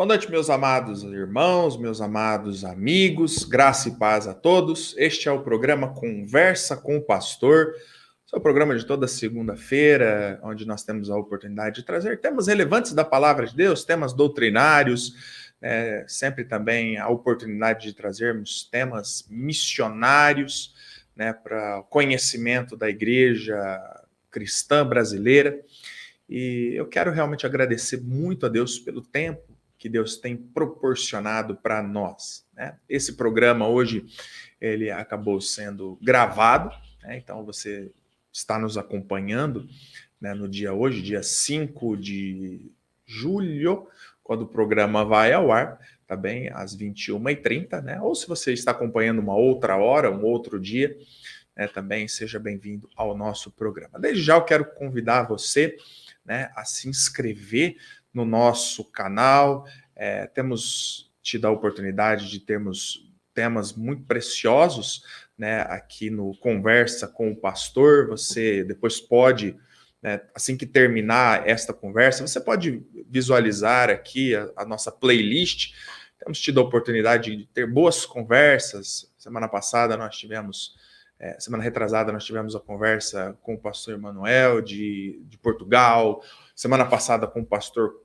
Boa noite, meus amados irmãos, meus amados amigos, graça e paz a todos. Este é o programa Conversa com o Pastor, seu programa de toda segunda-feira, onde nós temos a oportunidade de trazer temas relevantes da Palavra de Deus, temas doutrinários, sempre também a oportunidade de trazermos temas missionários, para o conhecimento da igreja cristã brasileira. E eu quero realmente agradecer muito a Deus pelo tempo que Deus tem proporcionado para nós. Esse programa hoje, ele acabou sendo gravado, então você está nos acompanhando no dia hoje, dia 5 de julho, quando o programa vai ao ar, tá bem? Às 21h30, ou se você está acompanhando uma outra hora, um outro dia, também seja bem-vindo ao nosso programa. Desde já eu quero convidar você a se inscrever no nosso canal. Temos tido a oportunidade de termos temas muito preciosos aqui no Conversa com o Pastor. Você depois pode, assim que terminar esta conversa, você pode visualizar aqui a nossa playlist. Temos tido a oportunidade de ter boas conversas. Semana retrasada, nós tivemos a conversa com o pastor Emanuel de Portugal. Semana passada com o pastor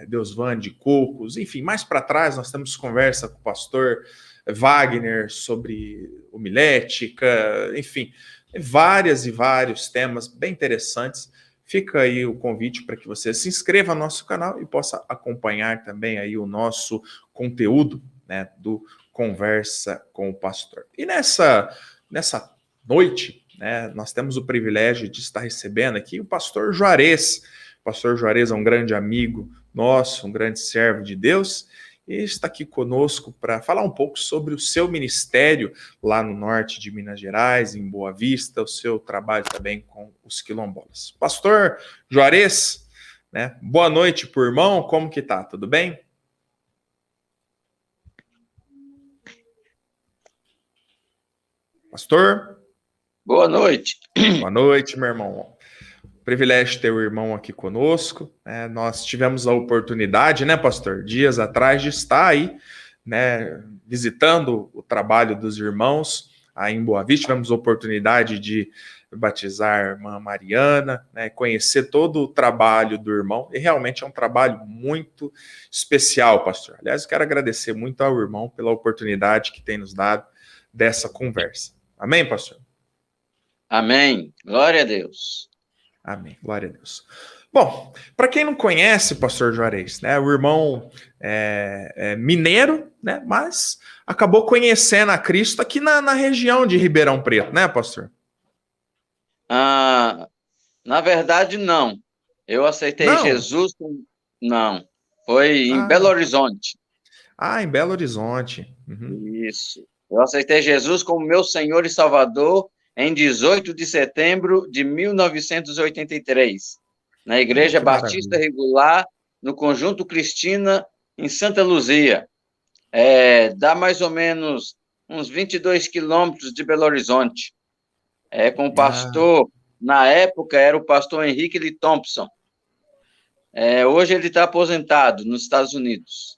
Deusvan de Cocos. Enfim, mais para trás nós temos conversa com o pastor Wagner sobre homilética. Enfim, vários temas bem interessantes. Fica aí o convite para que você se inscreva no nosso canal e possa acompanhar também aí o nosso conteúdo do Conversa com o Pastor. E nessa noite, nós temos o privilégio de estar recebendo aqui o pastor Juarez. O pastor Juarez é um grande amigo nosso, um grande servo de Deus, e está aqui conosco para falar um pouco sobre o seu ministério lá no norte de Minas Gerais, em Boa Vista, o seu trabalho também com os quilombolas. Pastor Juarez, boa noite pro irmão, como que tá? Tudo bem? Pastor? Boa noite. Boa noite, meu irmão. Privilégio de ter o irmão aqui conosco. Nós tivemos a oportunidade, pastor, dias atrás, de estar aí, visitando o trabalho dos irmãos aí em Boa Vista. Tivemos a oportunidade de batizar a irmã Mariana, conhecer todo o trabalho do irmão, e realmente é um trabalho muito especial, pastor. Aliás, eu quero agradecer muito ao irmão pela oportunidade que tem nos dado dessa conversa. Amém, pastor? Amém. Glória a Deus. Amém. Glória a Deus. Bom, para quem não conhece o pastor Juarez, o irmão é mineiro, mas acabou conhecendo a Cristo aqui na região de Ribeirão Preto, pastor? Na verdade, não. Eu aceitei Jesus. Não. Foi em Belo Horizonte. Em Belo Horizonte. Uhum. Isso. Eu aceitei Jesus como meu Senhor e Salvador em 18 de setembro de 1983, na Igreja Batista Regular, no Conjunto Cristina, em Santa Luzia. Dá mais ou menos uns 22 quilômetros de Belo Horizonte. Com o pastor, na época, era o pastor Henrique Lee Thompson. Hoje ele está aposentado nos Estados Unidos.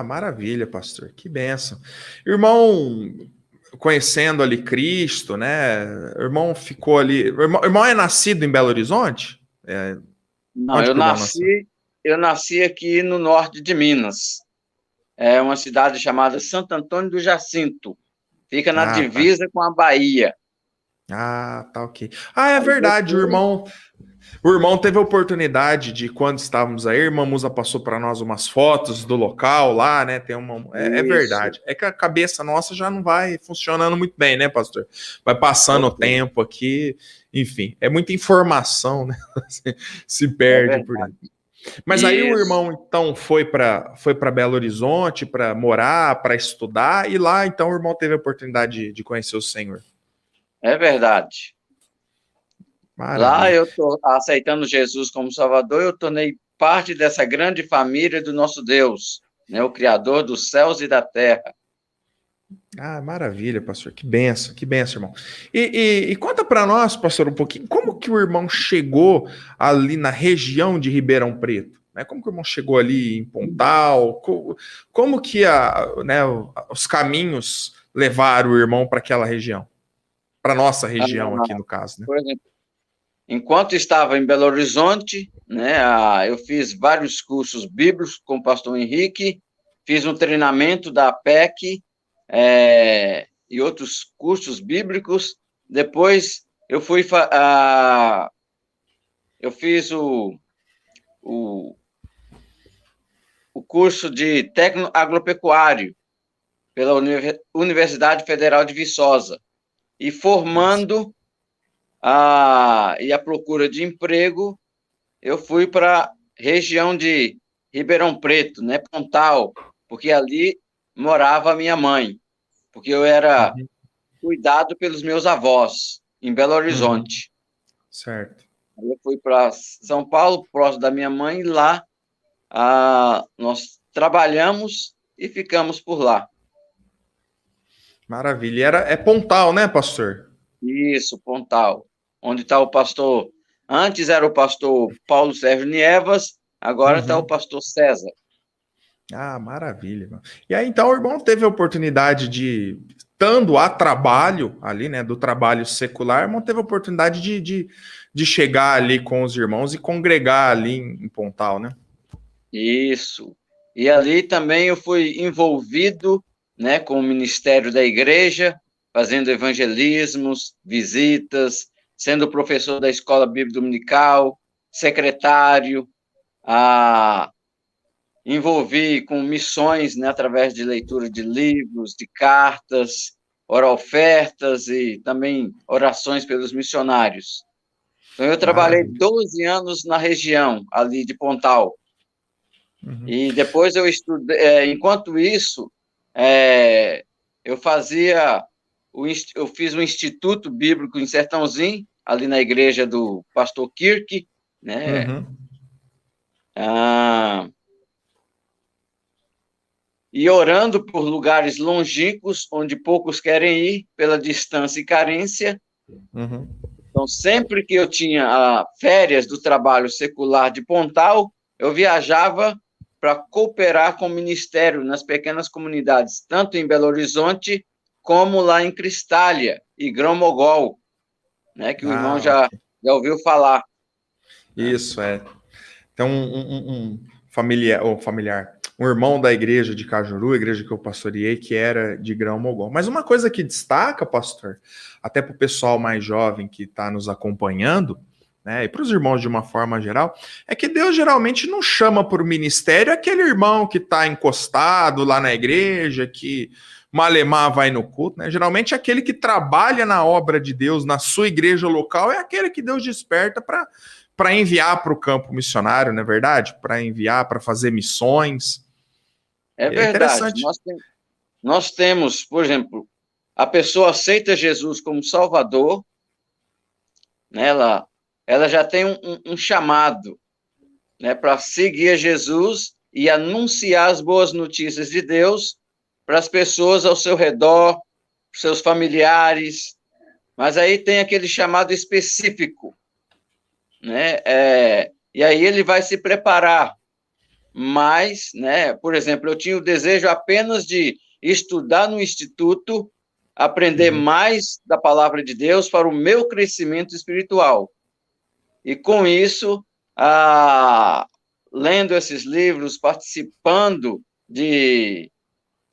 Maravilha, pastor. Que bênção. Irmão, conhecendo ali Cristo, o irmão ficou ali... O irmão é nascido em Belo Horizonte? Não, eu nasci aqui no norte de Minas. É uma cidade chamada Santo Antônio do Jacinto. Fica na divisa com a Bahia. Tá ok. É verdade, o irmão teve a oportunidade de, quando estávamos aí, a irmã Musa passou para nós umas fotos do local lá, tem é verdade. É que a cabeça nossa já não vai funcionando muito bem, pastor? Vai passando o tempo aqui, enfim, é muita informação, se perde por aí. Mas aí o irmão, então, foi para Belo Horizonte para morar, para estudar, e lá, então, o irmão teve a oportunidade de conhecer o Senhor. É verdade. Maravilha. Lá eu estou aceitando Jesus como Salvador, eu tornei parte dessa grande família do nosso Deus, o Criador dos céus e da terra. Maravilha, pastor. Que benção, irmão. E conta para nós, pastor, um pouquinho, como que o irmão chegou ali na região de Ribeirão Preto? né? Como que o irmão chegou ali em Pontal? Como que os caminhos levaram o irmão para aquela região? Para nossa região aqui, no caso, né? Por exemplo, enquanto estava em Belo Horizonte, né, eu fiz vários cursos bíblicos com o pastor Henrique, fiz um treinamento da APEC, e outros cursos bíblicos. Depois eu eu fiz o curso de técnico agropecuário pela Universidade Federal de Viçosa, e formando e a procura de emprego, eu fui para a região de Ribeirão Preto, né, Pontal, porque ali morava a minha mãe, porque eu era cuidado pelos meus avós, em Belo Horizonte. Certo. Aí eu fui para São Paulo, próximo da minha mãe, e lá nós trabalhamos e ficamos por lá. Maravilha. É Pontal, né, pastor? Isso, Pontal. Onde está o pastor... Antes era o pastor Paulo Sérgio Nievas, agora está o pastor César. Ah, maravilha. E aí, então, o irmão teve a oportunidade de, estando a trabalho ali, né, do trabalho secular, o irmão teve a oportunidade de chegar ali com os irmãos e congregar ali em Pontal, né? Isso. E ali também eu fui envolvido, né, com o ministério da igreja, fazendo evangelismos, visitas, sendo professor da Escola Bíblica Dominical, secretário, envolvi com missões, né, através de leitura de livros, de cartas, ofertas e também orações pelos missionários. Então, eu trabalhei 12 anos na região ali de Pontal. E depois eu estudei, enquanto isso, eu fiz um Instituto Bíblico em Sertãozinho, ali na igreja do pastor Kirk, né? E orando por lugares longínquos, onde poucos querem ir, pela distância e carência. Então, sempre que eu tinha férias do trabalho secular de Pontal, eu viajava para cooperar com o ministério nas pequenas comunidades, tanto em Belo Horizonte, como lá em Cristália e Grão-Mogol, né, que o irmão já ouviu falar. Isso, Então, um familiar, um irmão da igreja de Cajuru, a igreja que eu pastoreei, que era de Grão-Mogol. Mas uma coisa que destaca, pastor, até para o pessoal mais jovem que está nos acompanhando, né, e para os irmãos de uma forma geral, é que Deus geralmente não chama para o ministério aquele irmão que está encostado lá na igreja, que malemar vai no culto, né? Geralmente aquele que trabalha na obra de Deus, na sua igreja local, é aquele que Deus desperta para enviar para o campo missionário, não é verdade? Para enviar, para fazer missões. É verdade. Nós temos, por exemplo, a pessoa aceita Jesus como Salvador, né? Ela já tem um chamado, né, para seguir a Jesus e anunciar as boas notícias de Deus para as pessoas ao seu redor, para seus familiares. Mas aí tem aquele chamado específico, né? E aí ele vai se preparar. Mas, né, por exemplo, eu tinha o desejo apenas de estudar no instituto, aprender mais da palavra de Deus para o meu crescimento espiritual. E com isso, lendo esses livros, participando de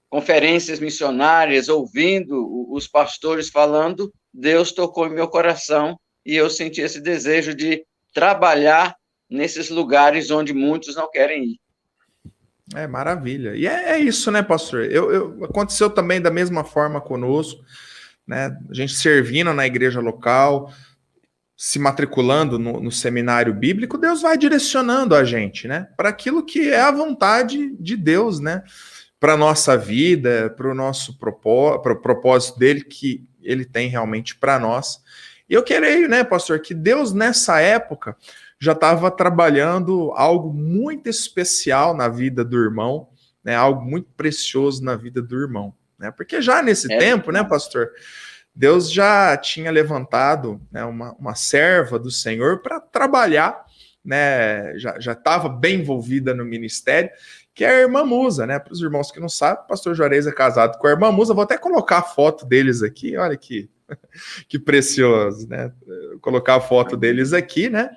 conferências missionárias, ouvindo os pastores falando, Deus tocou em meu coração e eu senti esse desejo de trabalhar nesses lugares onde muitos não querem ir. Maravilha. E é isso, né, pastor? Aconteceu também da mesma forma conosco, né? A gente servindo na igreja local, se matriculando no seminário bíblico, Deus vai direcionando a gente, né? Para aquilo que é a vontade de Deus, né? Para a nossa vida, para o nosso propósito dele, que ele tem realmente para nós. E eu creio, né, pastor, que Deus nessa época já estava trabalhando algo muito especial na vida do irmão, né? Algo muito precioso na vida do irmão, né? Porque já nesse tempo, né, pastor, Deus já tinha levantado, né, uma serva do Senhor para trabalhar né, já estava bem envolvida no ministério, que é a irmã Musa, né? Para os irmãos que não sabem, o pastor Juarez é casado com a irmã Musa. Vou até colocar a foto deles aqui, olha que precioso, né? Vou colocar a foto deles aqui, né?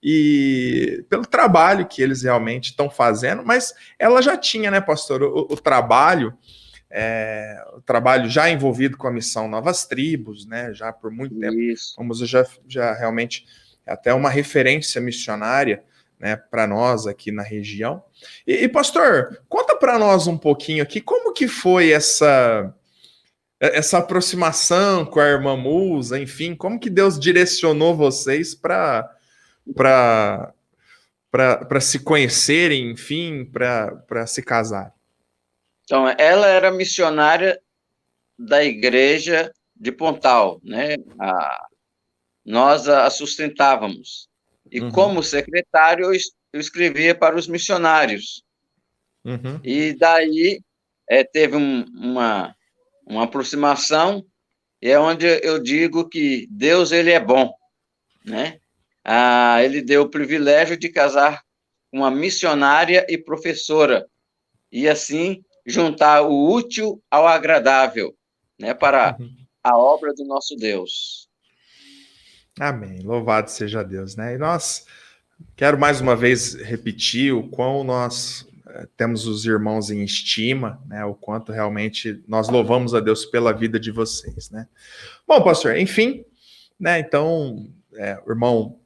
E pelo trabalho que eles realmente estão fazendo, mas ela já tinha, né, pastor, o trabalho já envolvido com a missão Novas Tribos, né, já por muito tempo. Isso. Vamos já realmente até uma referência missionária, né, para nós aqui na região. E pastor, conta para nós um pouquinho aqui como que foi essa aproximação com a irmã Musa, enfim, como que Deus direcionou vocês para se conhecerem, enfim, para se casar. Então, ela era missionária da igreja de Pontal, né? Nós a sustentávamos. E como secretário, eu escrevia para os missionários. E daí teve uma aproximação, e é onde eu digo que Deus, ele é bom, né? Ele deu o privilégio de casar com uma missionária e professora, e assim juntar o útil ao agradável, né, para a obra do nosso Deus. Amém. Louvado seja Deus, né? E nós, quero mais uma vez repetir o quão nós temos os irmãos em estima, né? O quanto realmente nós louvamos a Deus pela vida de vocês, né? Bom, pastor, enfim, né? Então, o irmão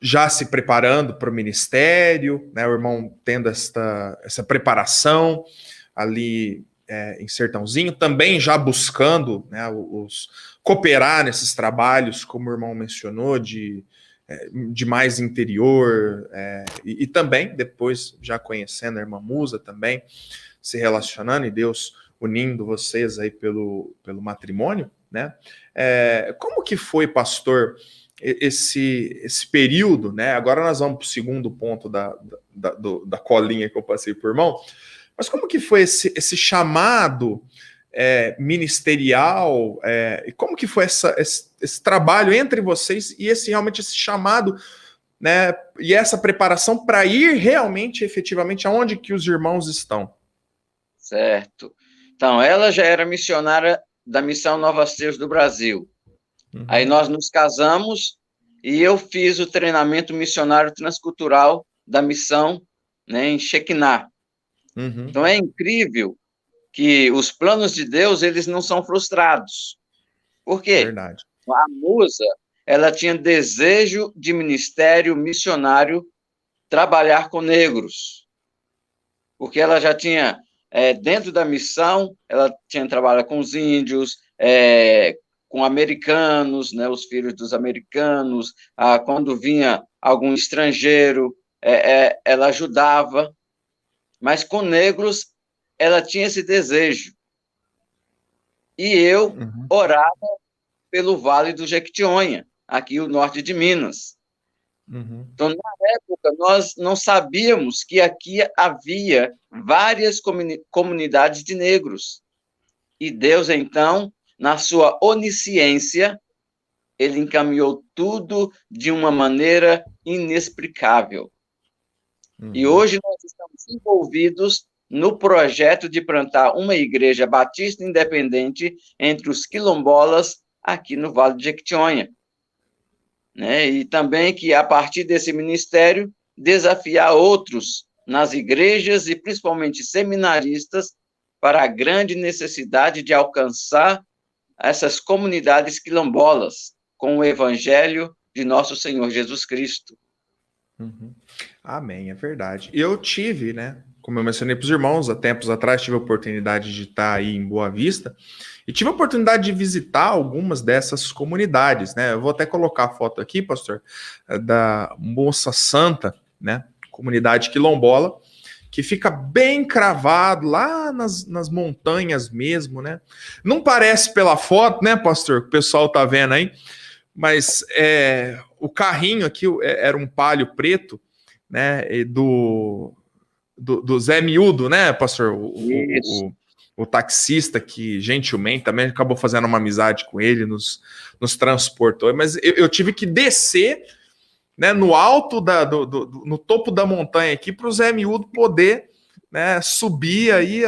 já se preparando para o ministério, né? O irmão tendo essa preparação ali em Sertãozinho, também já buscando, né, cooperar nesses trabalhos, como o irmão mencionou, de mais interior, e também, depois, já conhecendo a irmã Musa também, se relacionando, e Deus unindo vocês aí pelo matrimônio, né? Como que foi, pastor, esse período, né? Agora nós vamos para o segundo ponto da colinha que eu passei por irmão, mas como que foi esse chamado ministerial, e como que foi esse trabalho entre vocês e realmente esse chamado, né, e essa preparação para ir realmente, efetivamente, aonde que os irmãos estão? Certo. Então, ela já era missionária da Missão Novas Tribos do Brasil. Aí nós nos casamos e eu fiz o treinamento missionário transcultural da missão, né, em Shekinah. Então, é incrível que os planos de Deus, eles não são frustrados. Por quê? Verdade. A Musa, ela tinha desejo de ministério missionário, trabalhar com negros. Porque ela já tinha, dentro da missão, ela tinha trabalhado com os índios, com americanos, né, os filhos dos americanos, quando vinha algum estrangeiro, ela ajudava, mas com negros ela tinha esse desejo. E eu orava pelo Vale do Jequitinhonha, aqui no norte de Minas. Então, na época, nós não sabíamos que aqui havia várias comunidades de negros. E Deus, então, na sua onisciência, ele encaminhou tudo de uma maneira inexplicável. E hoje nós estamos envolvidos no projeto de plantar uma igreja batista independente entre os quilombolas aqui no Vale de Jequitinhonha. Né? E também que, a partir desse ministério, desafiar outros nas igrejas e principalmente seminaristas para a grande necessidade de alcançar essas comunidades quilombolas com o evangelho de nosso Senhor Jesus Cristo. Amém, é verdade. Eu tive, né, como eu mencionei para os irmãos, há tempos atrás tive a oportunidade de estar aí em Boa Vista e tive a oportunidade de visitar algumas dessas comunidades, né? Eu vou até colocar a foto aqui, pastor, da Moça Santa, né, comunidade quilombola, que fica bem cravado lá nas montanhas mesmo, né? Não parece pela foto, né, pastor, que o pessoal tá vendo aí, mas o carrinho aqui era um Palio preto, né, do Zé Miúdo, né, pastor? O taxista que gentilmente também acabou fazendo uma amizade com ele, nos transportou. Mas eu tive que descer né, no alto no topo da montanha aqui, para o Zé Miúdo poder, né, subir aí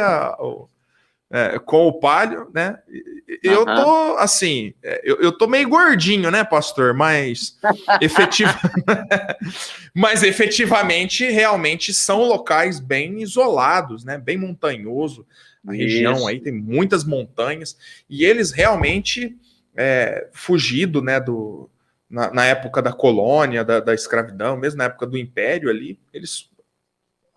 com o palio, né? Eu tô assim, eu tô meio gordinho, né, pastor? Mas mas efetivamente, realmente são locais bem isolados, né? Bem montanhoso. A região aí tem muitas montanhas e eles realmente fugido, né, na época da colônia, da escravidão, mesmo na época do império ali, eles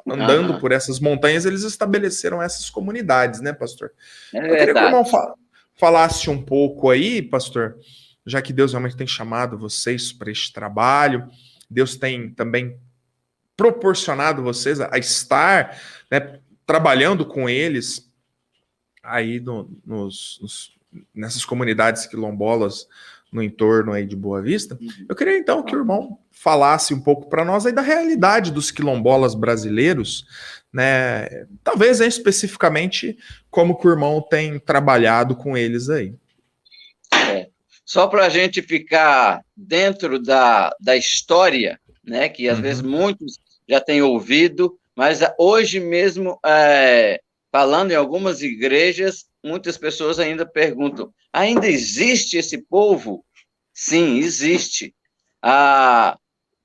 andando por essas montanhas, eles estabeleceram essas comunidades, né, pastor? É Eu queria que o irmão verdade. falasse um pouco aí, pastor, já que Deus realmente tem chamado vocês para este trabalho, Deus tem também proporcionado vocês a estar, né, trabalhando com eles aí nessas comunidades quilombolas no entorno aí de Boa Vista. Eu queria então que o irmão falasse um pouco para nós aí da realidade dos quilombolas brasileiros, né? Talvez especificamente como que o irmão tem trabalhado com eles aí. Só para a gente ficar dentro da história, né, que às vezes muitos já têm ouvido, mas hoje mesmo, falando em algumas igrejas, muitas pessoas ainda perguntam: ainda existe esse povo? Sim, existe.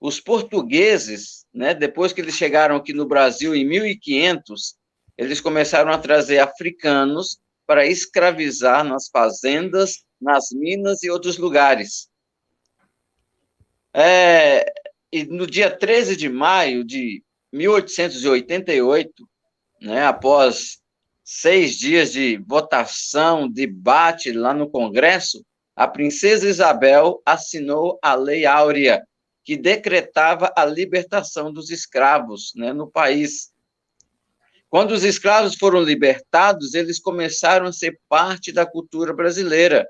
Os portugueses, né, depois que eles chegaram aqui no Brasil em 1500, eles começaram a trazer africanos para escravizar nas fazendas, nas minas e outros lugares. E no dia 13 de maio de 1888, né, após 6 dias de votação, debate lá no Congresso, a princesa Isabel assinou a Lei Áurea, que decretava a libertação dos escravos, né, no país. Quando os escravos foram libertados, eles começaram a ser parte da cultura brasileira.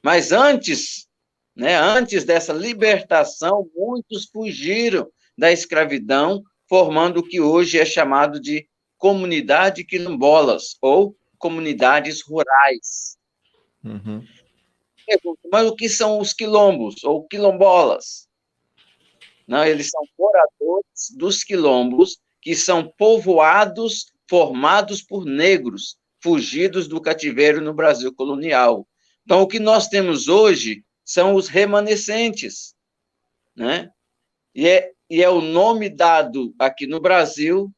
Mas antes, né, antes dessa libertação, muitos fugiram da escravidão, formando o que hoje é chamado de comunidade quilombolas, ou comunidades rurais. Mas o que são os quilombos, ou quilombolas? Não, eles são moradores dos quilombos, que são povoados formados por negros, fugidos do cativeiro no Brasil colonial. Então, o que nós temos hoje são os remanescentes, né? E é o nome dado aqui no Brasil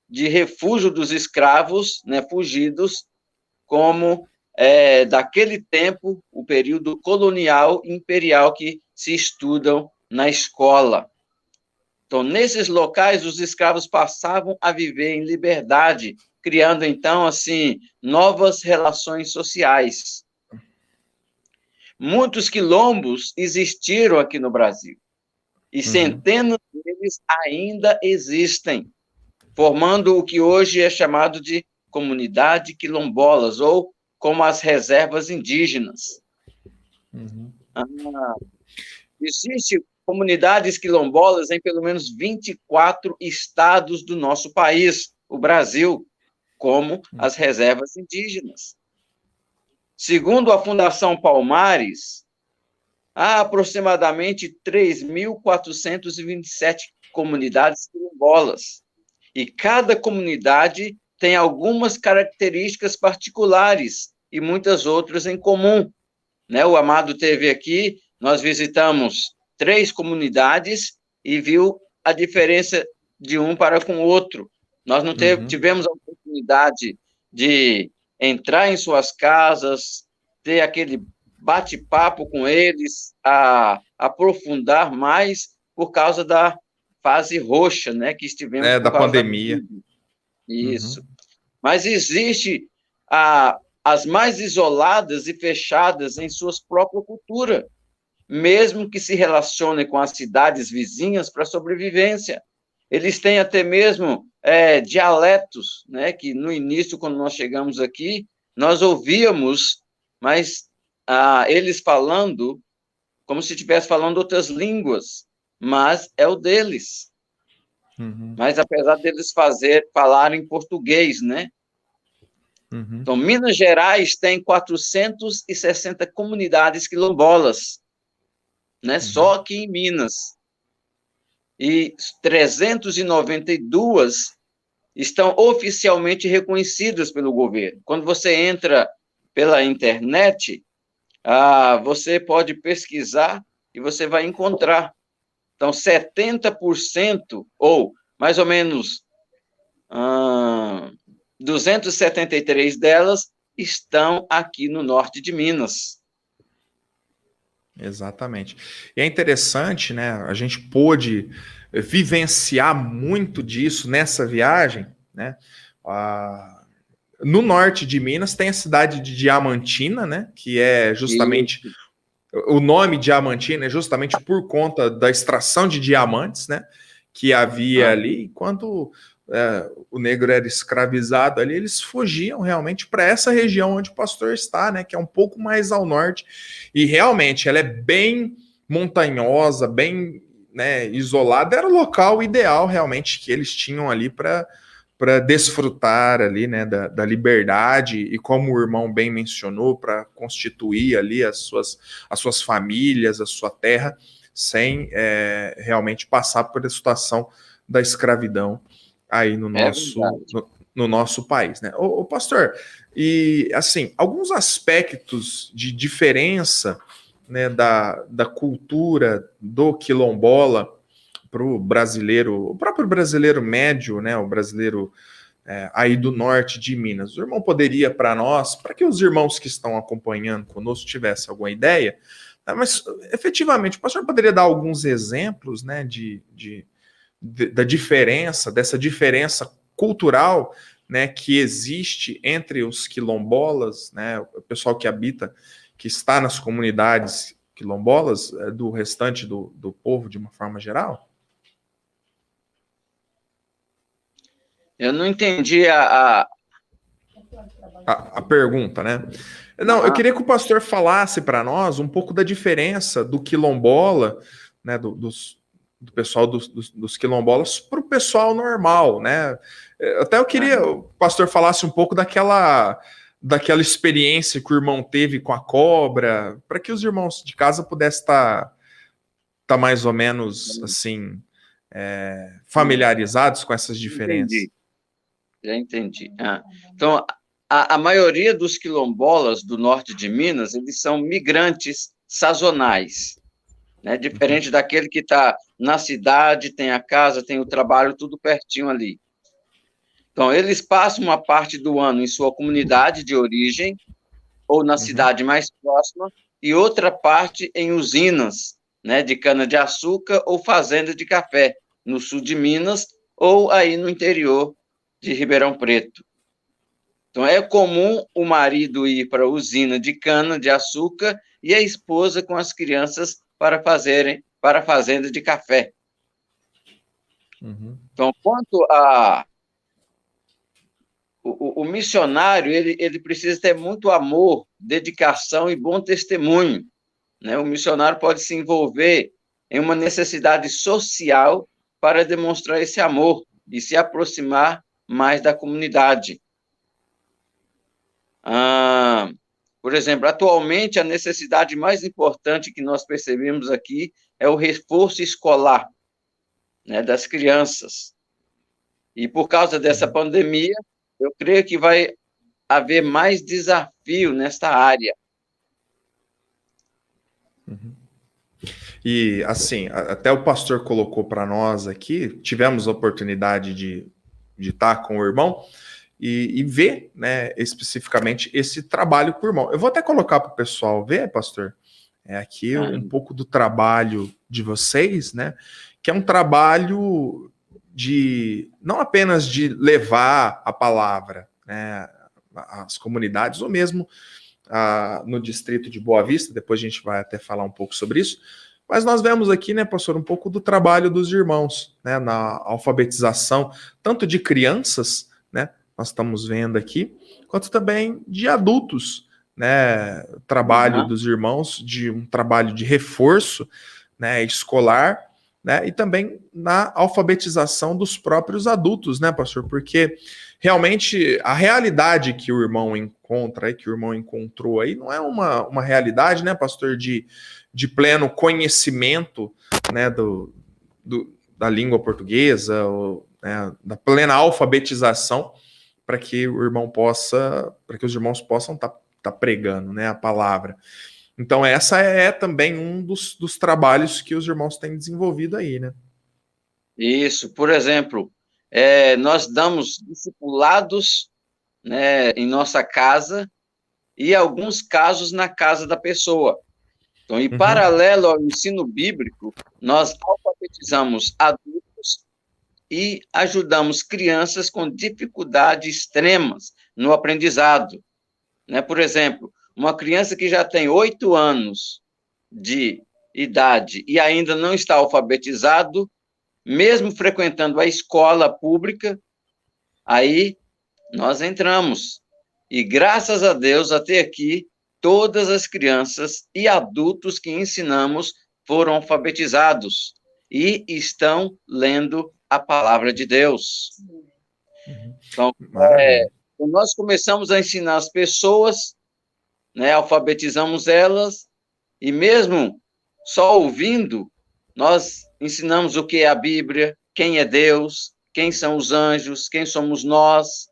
de refúgio dos escravos, né, fugidos, como daquele tempo, o período colonial e imperial que se estudam na escola. Então, nesses locais, os escravos passavam a viver em liberdade, criando, então, assim, novas relações sociais. Muitos quilombos existiram aqui no Brasil, e centenas deles ainda existem, formando o que hoje é chamado de comunidade quilombolas, ou como as reservas indígenas. Existem comunidades quilombolas em pelo menos 24 estados do nosso país, o Brasil, como as reservas indígenas. Segundo a Fundação Palmares, há aproximadamente 3.427 comunidades quilombolas, e cada comunidade tem algumas características particulares e muitas outras em comum. Né? O Amado teve aqui, nós visitamos 3 comunidades e viu a diferença de um para com o outro. Nós não tivemos a oportunidade de entrar em suas casas, ter aquele bate-papo com eles, a aprofundar mais por causa da fase roxa, né, que estivemos por da causa pandemia. Isso. Mas existe as mais isoladas e fechadas em suas próprias culturas, mesmo que se relacionem com as cidades vizinhas para sobrevivência. Eles têm até mesmo dialetos, né, que no início, quando nós chegamos aqui, nós ouvíamos, mas eles falando como se estivesse falando outras línguas, mas é o deles. Mas apesar deles falarem português, né? Então, Minas Gerais tem 460 comunidades quilombolas, né? Só aqui em Minas. e 392 estão oficialmente reconhecidas pelo governo. Quando você entra pela internet, você pode pesquisar e você vai encontrar. Então, 70%, ou mais ou menos 273 delas, estão aqui no norte de Minas. Exatamente. E é interessante, né? A gente pôde vivenciar muito disso nessa viagem, né? No norte de Minas tem a cidade de Diamantina, né? Que é justamente Isso. o nome Diamantina é justamente por conta da extração de diamantes, né? Que havia ali, enquanto o negro era escravizado ali, eles fugiam realmente para essa região onde o pastor está, né? Que é um pouco mais ao norte. E realmente ela é bem montanhosa, bem, né, isolada. Era o local ideal realmente que eles tinham ali para desfrutar ali, né, da liberdade e, como o irmão bem mencionou, para constituir ali as suas famílias, a sua terra, sem realmente passar por a situação da escravidão aí no nosso país, né? Ô, pastor, e assim, alguns aspectos de diferença, né, da cultura do quilombola para o brasileiro, o próprio brasileiro médio, né, o brasileiro aí do norte de Minas. O irmão poderia para nós, para que os irmãos que estão acompanhando conosco tivessem alguma ideia, né, mas efetivamente, o pastor poderia dar alguns exemplos, né, da diferença, dessa diferença cultural, né, que existe entre os quilombolas, né, o pessoal que habita, que está nas comunidades quilombolas, do restante do povo de uma forma geral? Eu não entendi A pergunta, né? Não, eu queria que o pastor falasse para nós um pouco da diferença do quilombola, né, do pessoal dos quilombolas para o pessoal normal, né? Até eu queria que o pastor falasse um pouco daquela experiência que o irmão teve com a cobra, para que os irmãos de casa pudessem estar mais ou menos assim familiarizados com essas diferenças. Entendi. Já entendi. Então, a maioria dos quilombolas do norte de Minas, eles são migrantes sazonais, né? Diferente daquele que está na cidade, tem a casa, tem o trabalho, tudo pertinho ali. Então, eles passam uma parte do ano em sua comunidade de origem, ou na cidade mais próxima, e outra parte em usinas, né, de cana-de-açúcar ou fazenda de café, no sul de Minas, ou aí no interior de Ribeirão Preto. Então, é comum o marido ir para a usina de cana-de-açúcar e a esposa com as crianças para a fazenda de café. Então, quanto o missionário, ele precisa ter muito amor, dedicação e bom testemunho, né? O missionário pode se envolver em uma necessidade social para demonstrar esse amor e se aproximar mais da comunidade. Por exemplo, atualmente, a necessidade mais importante que nós percebemos aqui é o reforço escolar, né, das crianças. E por causa dessa pandemia, eu creio que vai haver mais desafio nesta área. E, assim, até o pastor colocou para nós aqui, tivemos a oportunidade de estar com o irmão e ver, né, especificamente esse trabalho com o irmão. Eu vou até colocar para o pessoal ver, pastor, aqui um pouco do trabalho de vocês, né, que é um trabalho não apenas de levar a palavra, né, às comunidades, ou mesmo no distrito de Boa Vista, depois a gente vai até falar um pouco sobre isso, mas nós vemos aqui, né, pastor, um pouco do trabalho dos irmãos, né, na alfabetização, tanto de crianças, né, nós estamos vendo aqui, quanto também de adultos, né, trabalho dos irmãos, de um trabalho de reforço, né, escolar, né, e também na alfabetização dos próprios adultos, né, pastor, porque realmente a realidade que o irmão encontra aí, que o irmão encontrou aí, não é uma realidade, né, pastor, de pleno conhecimento, né, da língua portuguesa, ou, né, da plena alfabetização, para que o irmão possa, para que os irmãos possam estar pregando, né, a palavra. Então, essa é também um dos trabalhos que os irmãos têm desenvolvido aí, né? Isso, por exemplo, nós damos discipulados, né, em nossa casa e alguns casos na casa da pessoa. Então, em paralelo ao ensino bíblico, nós alfabetizamos adultos e ajudamos crianças com dificuldades extremas no aprendizado, né? Por exemplo, uma criança que já tem 8 anos de idade e ainda não está alfabetizado, mesmo frequentando a escola pública, aí nós entramos. E graças a Deus, até aqui, todas as crianças e adultos que ensinamos foram alfabetizados e estão lendo a palavra de Deus. Então, nós começamos a ensinar as pessoas, né, alfabetizamos elas, e mesmo só ouvindo, nós ensinamos o que é a Bíblia, quem é Deus, quem são os anjos, quem somos nós,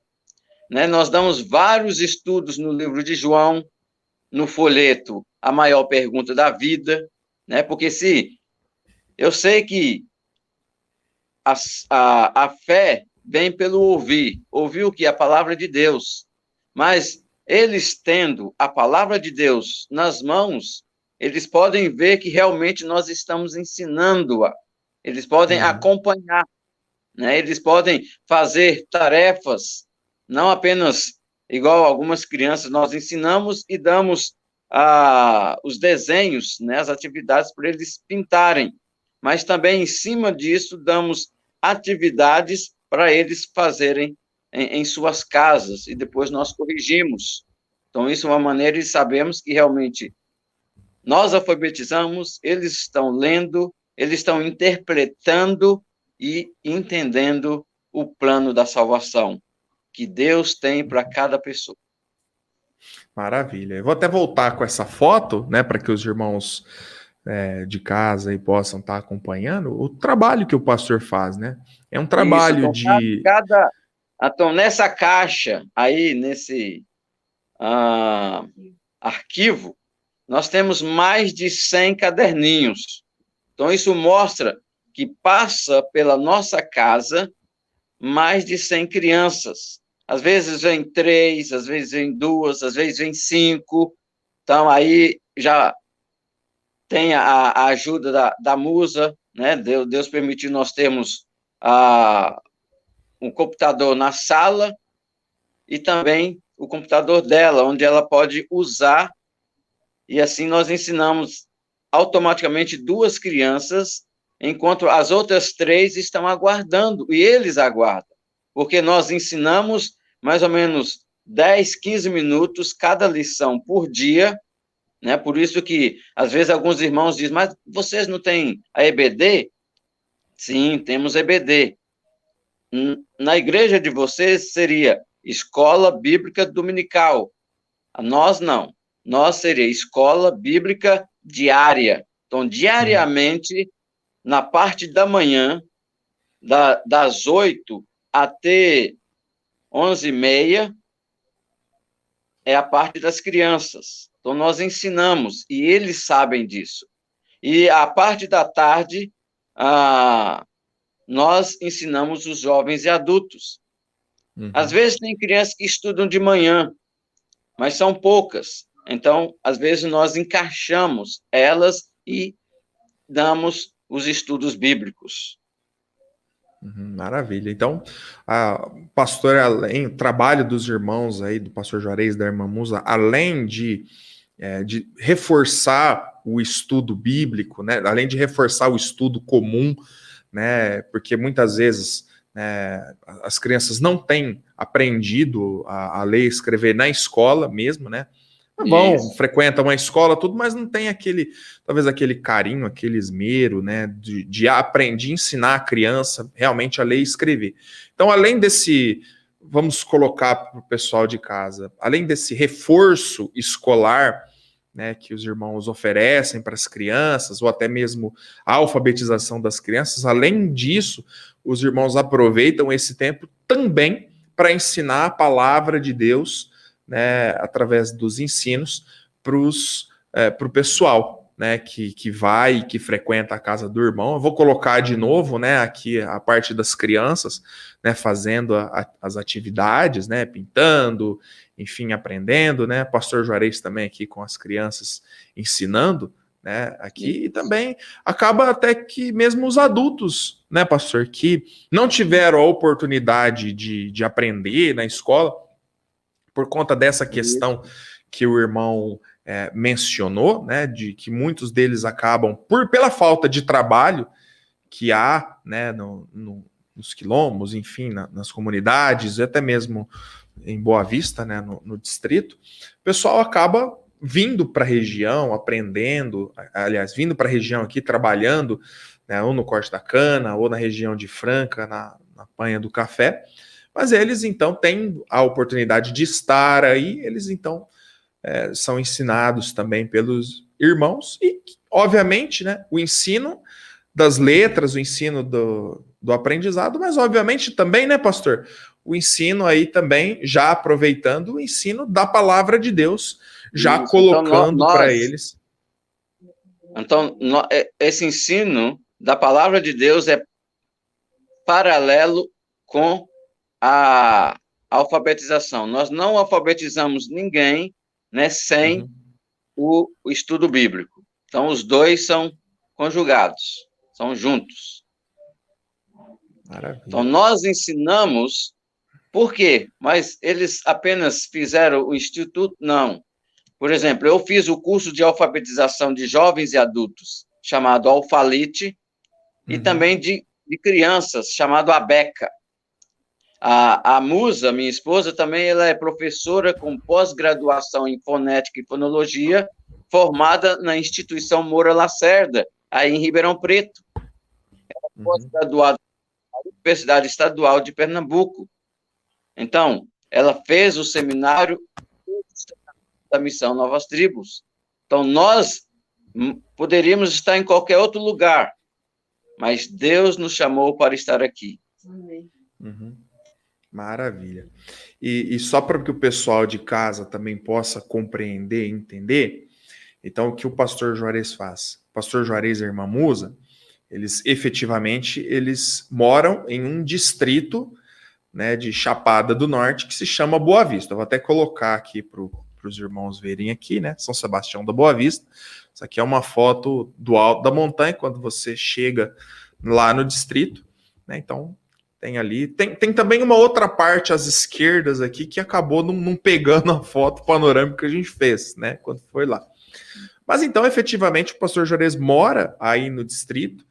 né? Nós damos vários estudos no livro de João, no folheto, a maior pergunta da vida, né? Porque se eu sei que a fé vem pelo ouvir o que? A palavra de Deus, mas eles tendo a palavra de Deus nas mãos, eles podem ver que realmente nós estamos ensinando-a, eles podem acompanhar, né? Eles podem fazer tarefas, não apenas igual algumas crianças, nós ensinamos e damos os desenhos, né, as atividades para eles pintarem, mas também em cima disso damos atividades para eles fazerem em suas casas, e depois nós corrigimos. Então, isso é uma maneira de sabermos que realmente nós alfabetizamos, eles estão lendo, eles estão interpretando e entendendo o plano da salvação que Deus tem para cada pessoa. Maravilha. Eu vou até voltar com essa foto, né, para que os irmãos de casa aí possam estar acompanhando o trabalho que o pastor faz, né? É um trabalho Isso, então, nessa caixa aí, nesse arquivo, nós temos mais de 100 caderninhos. Então, isso mostra que passa pela nossa casa mais de 100 crianças. Às vezes vem 3, às vezes vem 2, às vezes vem 5. Então, aí já tem a ajuda da musa, né? Deus permitiu nós termos um computador na sala e também o computador dela, onde ela pode usar, e assim nós ensinamos automaticamente 2 crianças, enquanto as outras 3 estão aguardando, e eles aguardam, porque nós ensinamos mais ou menos 10, 15 minutos cada lição por dia, né? Por isso que, às vezes, alguns irmãos dizem, mas vocês não têm a EBD? Sim, temos EBD. Na igreja de vocês seria Escola Bíblica Dominical. Nós não. Nós seria Escola Bíblica Diária. Então, diariamente, na parte da manhã, das 8 até 11h30, é a parte das crianças. Então, nós ensinamos, e eles sabem disso. E a parte da tarde, nós ensinamos os jovens e adultos. Às vezes, tem crianças que estudam de manhã, mas são poucas. Então, às vezes, nós encaixamos elas e damos os estudos bíblicos. Maravilha. Então, pastor, o trabalho dos irmãos aí, do pastor Juarez, da irmã Musa, além de reforçar o estudo bíblico, né, além de reforçar o estudo comum, né, porque muitas vezes as crianças não têm aprendido a ler e escrever na escola mesmo, né? Frequentam uma escola, tudo, mas não tem talvez aquele carinho, aquele esmero, né, de aprender, ensinar a criança realmente a ler e escrever. Então, além desse, vamos colocar para o pessoal de casa, além desse reforço escolar, né, que os irmãos oferecem para as crianças, ou até mesmo a alfabetização das crianças. Além disso, os irmãos aproveitam esse tempo também para ensinar a palavra de Deus, né, através dos ensinos para o pessoal, né, que vai, que frequenta a casa do irmão. Eu vou colocar de novo, né, aqui a parte das crianças, né, fazendo as atividades, né, pintando, enfim, aprendendo, né, pastor Juarez também aqui com as crianças ensinando, né, aqui, e também acaba até que mesmo os adultos, né, pastor, que não tiveram a oportunidade de aprender na escola, por conta dessa questão que o irmão mencionou, né, de que muitos deles acabam, pela falta de trabalho que há, né, nos quilombos, enfim, nas comunidades, até mesmo em Boa Vista, né, no distrito, o pessoal acaba vindo para a região, aprendendo, aliás, vindo para a região aqui, trabalhando, né, ou no corte da cana, ou na região de Franca, na panha do café, mas eles, então, têm a oportunidade de estar aí, eles, então, são ensinados também pelos irmãos, e, obviamente, né, o ensino das letras, o ensino do aprendizado, mas, obviamente, também, né, pastor, o ensino aí também, já aproveitando o ensino da palavra de Deus, já Isso. Então, colocando para eles. Então, esse ensino da palavra de Deus é paralelo com a alfabetização. Nós não alfabetizamos ninguém, né, sem o estudo bíblico. Então, os dois são conjugados, são juntos. Maravilha. Então, nós ensinamos, por quê? Mas eles apenas fizeram o instituto? Não. Por exemplo, eu fiz o curso de alfabetização de jovens e adultos, chamado Alfalite, e também de crianças, chamado Abeca. A Musa, minha esposa, também ela é professora com pós-graduação em fonética e fonologia, formada na instituição Moura Lacerda, aí em Ribeirão Preto. Ela é pós-graduada na Universidade Estadual de Pernambuco. Então, ela fez o seminário da Missão Novas Tribos. Então, nós poderíamos estar em qualquer outro lugar, mas Deus nos chamou para estar aqui. Maravilha. E só para que o pessoal de casa também possa compreender e entender, então o que o pastor Juarez faz? O pastor Juarez e a irmã Musa, eles efetivamente eles moram em um distrito, né, de Chapada do Norte que se chama Boa Vista. Eu vou até colocar aqui para os irmãos verem aqui, né? São Sebastião da Boa Vista. Isso aqui é uma foto do alto da montanha, quando você chega lá no distrito, né? Então, tem ali. Tem também uma outra parte às esquerdas aqui que acabou não pegando a foto panorâmica que a gente fez, né? Quando foi lá. Mas então, efetivamente, o pastor Juarez mora aí no distrito,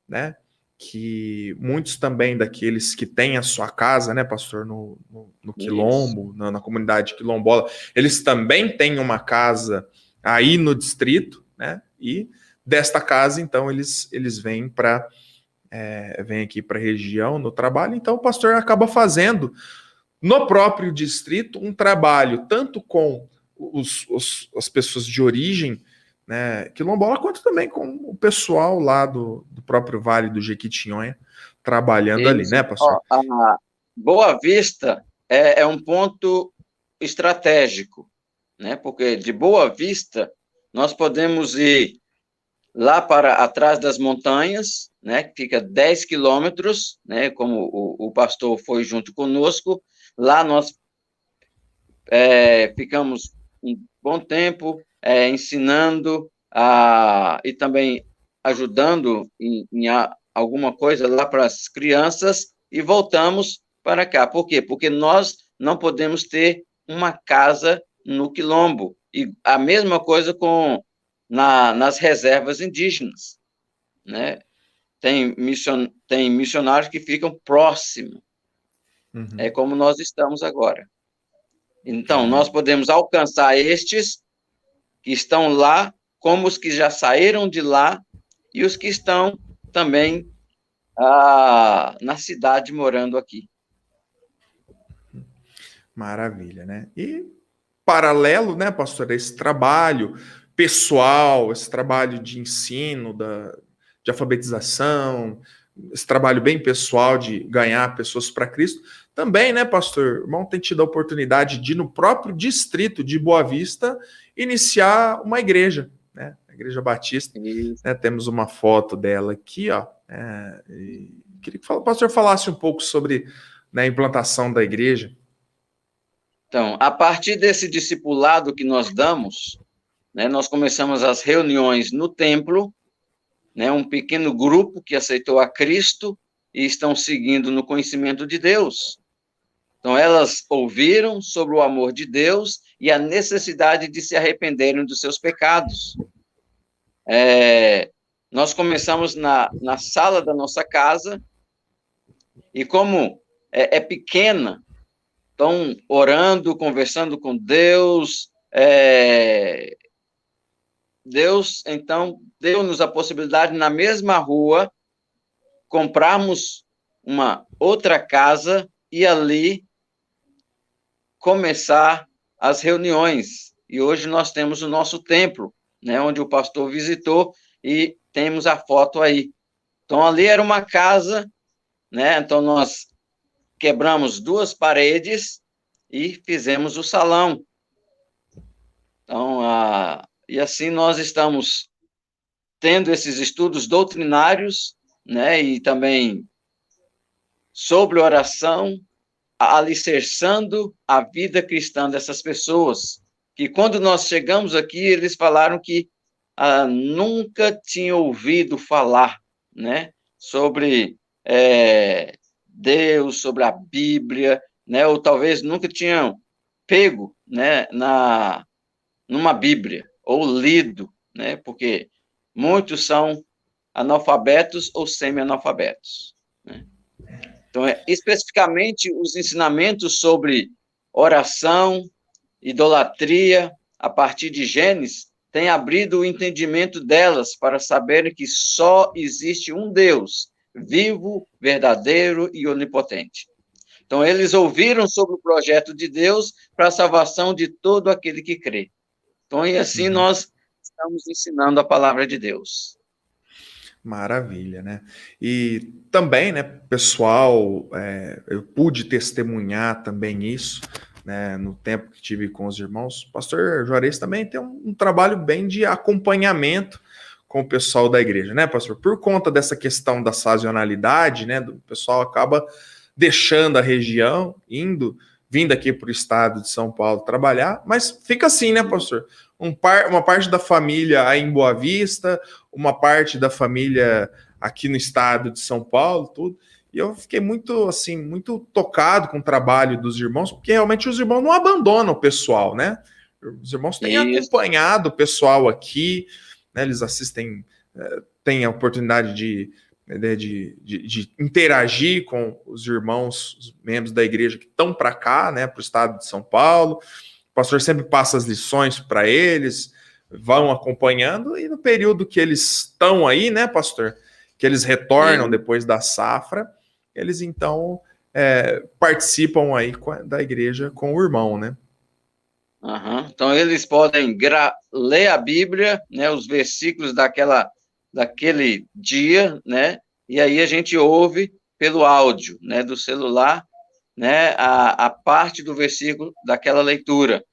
né? Que muitos também daqueles que têm a sua casa, né, pastor, no quilombo, na comunidade quilombola, eles também têm uma casa aí no distrito, né, e desta casa, então, eles vêm vêm aqui para a região, no trabalho, então o pastor acaba fazendo no próprio distrito um trabalho, tanto com as pessoas de origem, né, quilombola, quanto também com o pessoal lá do próprio Vale do Jequitinhonha, trabalhando ali, né, pastor? A Boa Vista é um ponto estratégico, né, porque de Boa Vista nós podemos ir lá para atrás das montanhas, né, que fica 10 quilômetros, né, como o pastor foi junto conosco, lá nós ficamos um bom tempo ensinando e também ajudando em alguma coisa lá para as crianças e voltamos para cá. Por quê? Porque nós não podemos ter uma casa no quilombo. E a mesma coisa nas reservas indígenas, né? Tem missionários que ficam próximos, é como nós estamos agora. Então, nós podemos alcançar estes que estão lá, como os que já saíram de lá e os que estão também na cidade morando aqui. Maravilha, né? E paralelo, né, pastor, a esse trabalho pessoal, esse trabalho de ensino, de alfabetização, esse trabalho bem pessoal de ganhar pessoas para Cristo. Também, né, pastor, o irmão tem tido a oportunidade de, no próprio distrito de Boa Vista, iniciar uma igreja, né, a Igreja Batista. Né, temos uma foto dela aqui, ó. Queria que o pastor falasse um pouco sobre, né, a implantação da igreja. Então, a partir desse discipulado que nós damos, né, nós começamos as reuniões no templo, né, um pequeno grupo que aceitou a Cristo e estão seguindo no conhecimento de Deus. Então, elas ouviram sobre o amor de Deus e a necessidade de se arrependerem dos seus pecados. Nós começamos na sala da nossa casa, e como é pequena, estão orando, conversando com Deus. Deus, então, deu-nos a possibilidade, na mesma rua, comprarmos uma outra casa e ali começar as reuniões. E hoje nós temos o nosso templo, né, onde o pastor visitou, e temos a foto aí. Então, ali era uma casa, né? Então, nós quebramos 2 paredes e fizemos o salão. Então, e assim nós estamos tendo esses estudos doutrinários, né? E também sobre oração, alicerçando a vida cristã dessas pessoas, que quando nós chegamos aqui, eles falaram que nunca tinham ouvido falar, né, sobre Deus, sobre a Bíblia, né, ou talvez nunca tinham pego, né, numa Bíblia, ou lido, né, porque muitos são analfabetos ou semi-analfabetos, né? Então, especificamente, os ensinamentos sobre oração, idolatria, a partir de Gênesis, têm abrido o entendimento delas para saberem que só existe um Deus, vivo, verdadeiro e onipotente. Então, eles ouviram sobre o projeto de Deus para a salvação de todo aquele que crê. Então, e assim nós estamos ensinando a palavra de Deus. Maravilha, né? E também, né, pessoal, eu pude testemunhar também isso, né, no tempo que tive com os irmãos. O pastor Juarez também tem um trabalho bem de acompanhamento com o pessoal da igreja, né, pastor? Por conta dessa questão da sazonalidade, né, do pessoal acaba deixando a região, vindo aqui para o estado de São Paulo trabalhar, mas fica assim, né, pastor? Uma parte da família aí em Boa Vista, uma parte da família aqui no estado de São Paulo, tudo. E eu fiquei muito, assim, muito tocado com o trabalho dos irmãos, porque realmente os irmãos não abandonam o pessoal, né? Os irmãos têm acompanhado o pessoal aqui, né? Eles assistem, têm a oportunidade de interagir com os irmãos, os membros da igreja que estão para cá, né, para o estado de São Paulo. O pastor sempre passa as lições para eles, vão acompanhando, e no período que eles estão aí, né, pastor, que eles retornam depois da safra, eles então participam aí da igreja com o irmão, né? Então eles podem ler a Bíblia, né, os versículos daquele dia, né, e aí a gente ouve pelo áudio, né, do celular, né, a parte do versículo daquela leitura.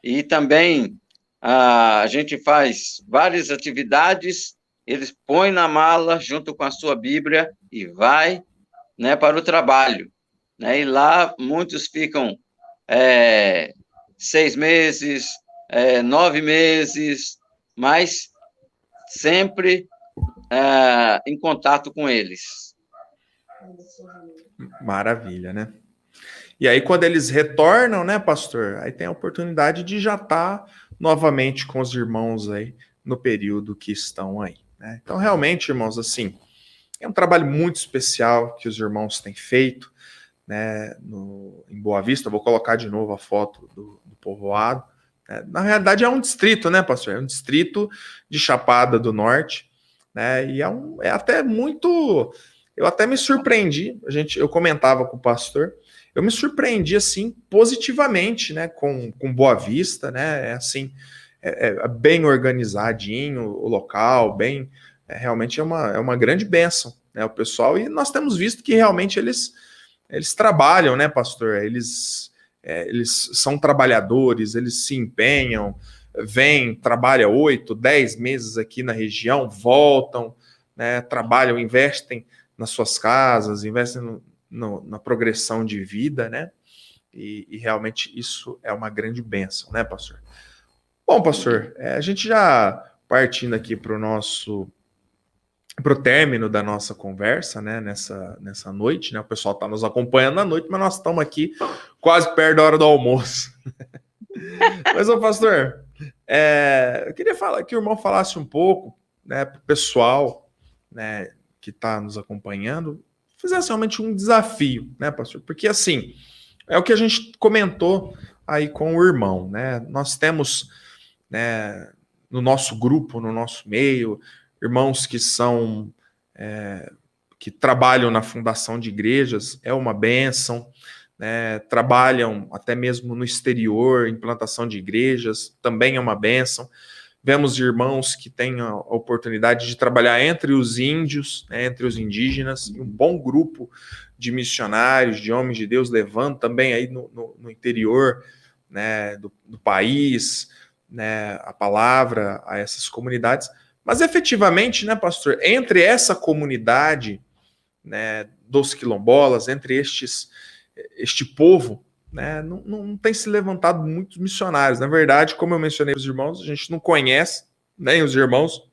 E também a gente faz várias atividades, eles põem na mala junto com a sua Bíblia e vai, né, para o trabalho, né, e lá muitos ficam 6 meses, 9 meses, mas sempre em contato com eles. Maravilha, né? E aí, quando eles retornam, né, pastor, aí tem a oportunidade de já estar novamente com os irmãos aí no período que estão aí, né? Então, realmente, irmãos, assim, é um trabalho muito especial que os irmãos têm feito, né, em Boa Vista. Eu vou colocar de novo a foto do povoado. Na realidade, é um distrito, né, pastor? É um distrito de Chapada do Norte, né? E é até muito... Eu até me surpreendi, eu comentava com o pastor, eu me surpreendi, assim, positivamente, né, com Boa Vista, né, assim, bem organizadinho o local, bem, realmente é uma grande bênção, né, o pessoal, e nós temos visto que realmente eles trabalham, né, pastor? Eles são trabalhadores, eles se empenham, vêm, trabalham 8, 10 meses aqui na região, voltam, né, trabalham, investem nas suas casas, investem na progressão de vida, né? E realmente isso é uma grande bênção, né, pastor? Bom, pastor, a gente já partindo aqui para o término da nossa conversa, né, nessa noite, né, o pessoal está nos acompanhando na noite, mas nós estamos aqui quase perto da hora do almoço. Mas, ô pastor, eu queria que o irmão falasse um pouco, né, para o pessoal, né, que está nos acompanhando, fizesse realmente um desafio, né, pastor? Porque, assim, é o que a gente comentou aí com o irmão, né? Nós temos, né, no nosso grupo, no nosso meio, irmãos que são que trabalham na fundação de igrejas, é uma bênção, né? Trabalham até mesmo no exterior, implantação de igrejas, também é uma bênção. Vemos irmãos que têm a oportunidade de trabalhar entre os índios, né, entre os indígenas, e um bom grupo de missionários, de homens de Deus, levando também aí no interior, né, do país, né, a palavra a essas comunidades. Mas efetivamente, né, pastor, entre essa comunidade, né, dos quilombolas, entre este povo, né, não tem se levantado muitos missionários. Na verdade, como eu mencionei para os irmãos, a gente não conhece, nem os irmãos,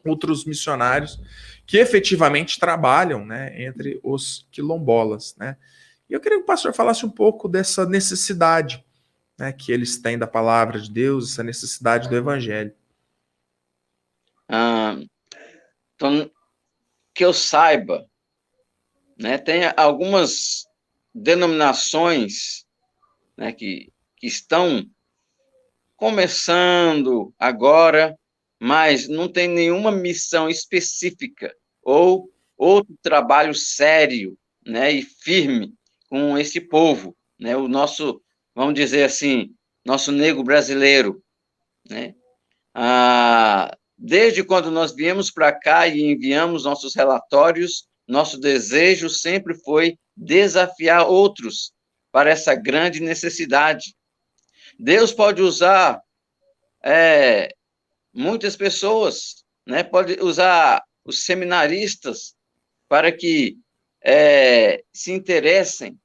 outros missionários que efetivamente trabalham, né, entre os quilombolas, né. E eu queria que o pastor falasse um pouco dessa necessidade, né, que eles têm da palavra de Deus, essa necessidade do evangelho. Então, que eu saiba, né, tem algumas denominações, né, que estão começando agora, mas não tem nenhuma missão específica ou outro trabalho sério, né, e firme com esse povo, né, o nosso, vamos dizer assim, nosso negro brasileiro, né? Desde quando nós viemos para cá e enviamos nossos relatórios, nosso desejo sempre foi desafiar outros para essa grande necessidade. Deus pode usar muitas pessoas, né? Pode usar os seminaristas para que se interessem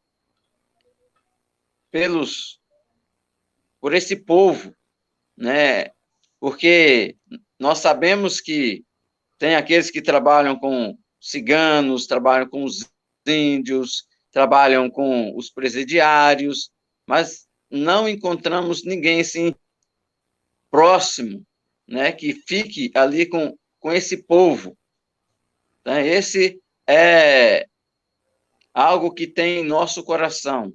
por esse povo, né? Porque nós sabemos que tem aqueles que trabalham com ciganos, trabalham com os índios, trabalham com os presidiários, mas não encontramos ninguém assim próximo, né, que fique ali com esse povo. Né? Esse é algo que tem em nosso coração.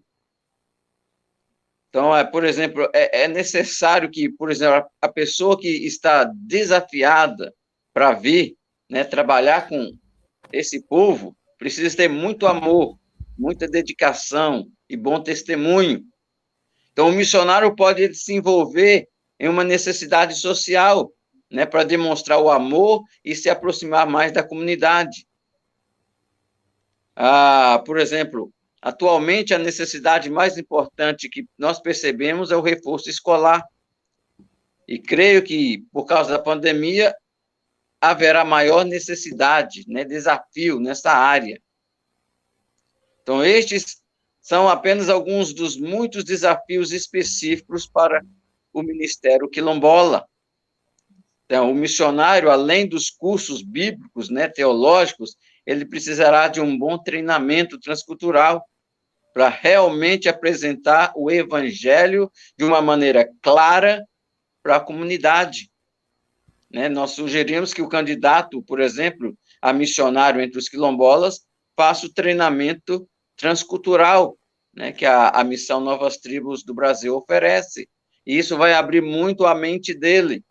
Então, por exemplo, é necessário que, por exemplo, a pessoa que está desafiada para vir, né, trabalhar com esse povo, precisa ter muito amor, muita dedicação e bom testemunho. Então, o missionário pode se envolver em uma necessidade social, né, para demonstrar o amor e se aproximar mais da comunidade. Por exemplo, atualmente a necessidade mais importante que nós percebemos é o reforço escolar. E creio que, por causa da pandemia, haverá maior necessidade, né, desafio nessa área. Então, estes são apenas alguns dos muitos desafios específicos para o Ministério Quilombola. Então, o missionário, além dos cursos bíblicos, né, teológicos, ele precisará de um bom treinamento transcultural para realmente apresentar o evangelho de uma maneira clara para a comunidade. Né? Nós sugerimos que o candidato, por exemplo, a missionário entre os quilombolas, faça o treinamento transcultural, né, que a Missão Novas Tribos do Brasil oferece. E isso vai abrir muito a mente dele.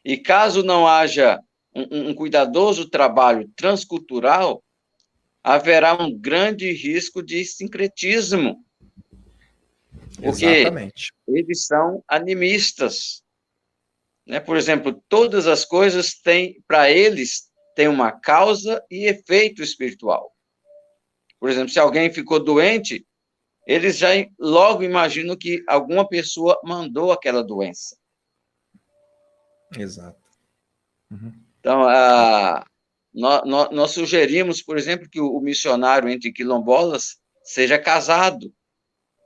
E caso não haja um cuidadoso trabalho transcultural, haverá um grande risco de sincretismo. Porque Exatamente. eles são animistas, né? Por exemplo, todas as coisas têm, para eles, tem uma causa e efeito espiritual. Por exemplo, se alguém ficou doente, eles já logo imaginam que alguma pessoa mandou aquela doença. Exato. Uhum. Então, nós sugerimos, por exemplo, que o missionário entre quilombolas seja casado.